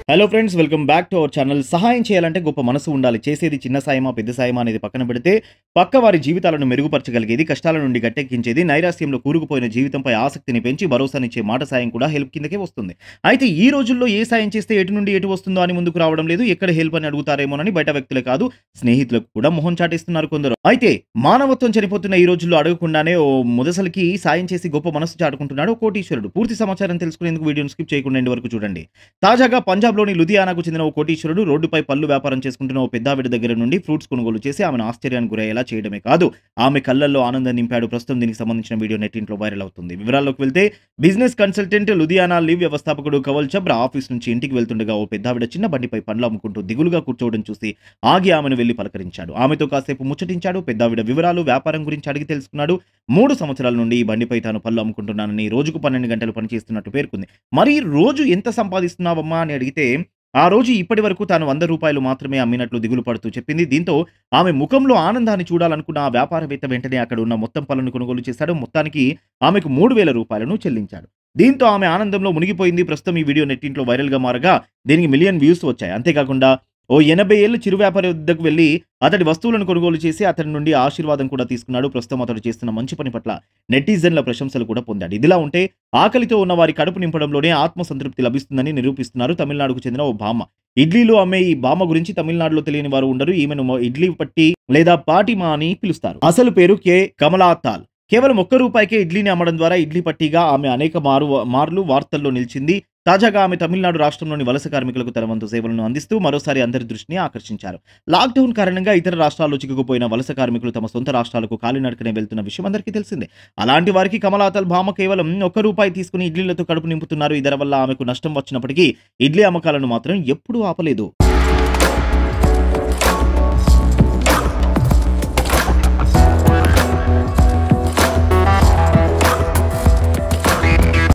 Hello friends, welcome back to our channel. సహాయం చేయాలంటే గొప్ప మనసు ఉండాలి. చేసేది చిన్న సాయమా పెద్ద సాయమా అనేది పక్కన పెడితే పక్క వారి జీవితాలను మెరుగుపరచగలిగేది, కష్టాల నుండి గట్టెక్కించేది, నైరాశ్యంలో కూరుకుపోయిన జీవితంపై ఆసక్తిని పెంచి భరోసానిచ్చే మాట సాయం కూడా హెల్ప్ కిందకే వస్తుంది. అయితే ఈ రోజుల్లో ఏ సాయం చేస్తే ఎటు నుండి ఎటు వస్తుందో అని ముందుకు రావడం లేదు. ఎక్కడ హెల్ప్ అని అడుగుతారేమోనని బయట వ్యక్తులే కాదు, స్నేహితులకు కూడా మొహం చాటేస్తున్నారు కొందరు. అయితే మానవత్వం చనిపోతున్న ఈ రోజుల్లో అడగకుండానే ఓ ముదసలికి సాయం చేసి గొప్ప మనసు చాటుకుంటున్నాడు ఓ కోటీశ్వరుడు. పూర్తి సమాచారం తెలుసుకునేందుకు వీడియోను స్కిప్ చేయకుండా ఎండ్ వరకు చూడండి. తాజాగా పంజాబ్‌లోని లుధియానాకు చెందిన ఓ కోటీశ్వరుడు రోడ్డుపై పళ్ళు వ్యాపారం చేసుకుంటున్న ఓ పెద్దావిడ దగ్గర నుండి ఫ్రూట్స్ కొనుగోలు చేసి ఆమెను ఆశ్చర్యానికి గురయ్యేలా చేయడమే కాదు, ఆమె కళ్ళల్లో ఆనందం నింపాడు. ప్రస్తుతం దీనికి సంబంధించిన వీడియో నెట్టింట్లో వైరల్ అవుతుంది. వివరాల్లోకి వెళ్తే బిజినెస్ కన్సల్టెంట్ లుధియానా లీవ్ వ్యవస్థాపకుడు కవల్ చబ్రా ఆఫీస్ నుంచి ఇంటికి వెళ్తుండగా ఓ పెద్దావిడ చిన్న బండిపై పండ్లు అమ్ముకుంటూ దిగులుగా కూర్చోవడం చూసి ఆగి ఆమెను వెళ్లి పలకరించాడు. ఆమెతో కాసేపు ముచ్చటించాడు. పెద్దావిడ వివరాలు, వ్యాపారం గురించి అడిగి తెలుసుకున్నాడు. 3 సంవత్సరాల నుండి ఈ బండిపై తాను పళ్ళు అమ్ముకుంటున్నానని, రోజుకు 12 గంటలు పనిచేస్తున్నట్టు పేర్కొంది. మరి రోజు ఎంత సంపాదిస్తున్నావమ్మా అని అడిగితే ఆ రోజు ఇప్పటి వరకు తాను ₹100 మాత్రమే అమ్మినట్లు దిగులు పడుతూ చెప్పింది. దీంతో ఆమె ముఖంలో ఆనందాన్ని చూడాలనుకున్న ఆ వ్యాపారవేత్త వెంటనే అక్కడ ఉన్న మొత్తం పళ్ళను కొనుగోలు చేశాడు. మొత్తానికి ఆమెకు ₹3000 చెల్లించాడు. దీంతో ఆమె ఆనందంలో మునిగిపోయింది. ప్రస్తుతం ఈ వీడియో నెట్టింట్లో వైరల్‌గా మారగా దీనికి మిలియన్ వ్యూస్ వచ్చాయి. అంతేకాకుండా ఓ 80 ఏళ్ల చిరు వ్యాపారి వద్దకు వెళ్లి అతడి వస్తువులను కొనుగోలు చేసి అతడి నుండి ఆశీర్వాదం కూడా తీసుకున్నాడు. ప్రస్తుతం అతడు చేస్తున్న మంచి పని పట్ల నెటిజన్ల ప్రశంసలు కూడా పొందాడు. ఇదిలా ఉంటే ఆకలితో ఉన్న వారి కడుపు నింపడంలోనే ఆత్మసంతృప్తి లభిస్తుందని నిరూపిస్తున్నారు తమిళనాడుకు చెందిన ఓ భామ. ఇడ్లీలు అమ్మే ఈ భామ గురించి తమిళనాడులో తెలియని వారు ఉండరు. ఈమెను ఇడ్లీ పట్టి లేదా పాటిమా అని పిలుస్తారు. అసలు పేరు కె. కమలాతాల్. కేవలం ₹1కే ఇడ్లీని అమ్మడం ద్వారా ఇడ్లీ పట్టిగా ఆమె అనేక మార్లు వార్తల్లో నిలిచింది. తాజాగా ఆమె తమిళనాడు రాష్ట్రంలోని వలస కార్మికులకు తన వంతు సేవలను అందిస్తూ మరోసారి అందరి దృష్టిని ఆకర్షించారు. లాక్‌డౌన్ కారణంగా ఇతర రాష్ట్రాల్లో చిక్కుకుపోయిన వలస కార్మికులు తమ సొంత రాష్ట్రాలకు కాలినడకనే వెళ్తున్న విషయం అందరికీ తెలిసిందే. అలాంటి వారికి కమలాతల్ భామ కేవలం ₹1 తీసుకుని ఇడ్లీలతో కడుపు నింపుతున్నారు. ఇదర వల్ల ఆమెకు నష్టం వచ్చినప్పటికీ ఇడ్లీ అమ్మకాలను మాత్రం ఎప్పుడూ ఆపలేదు.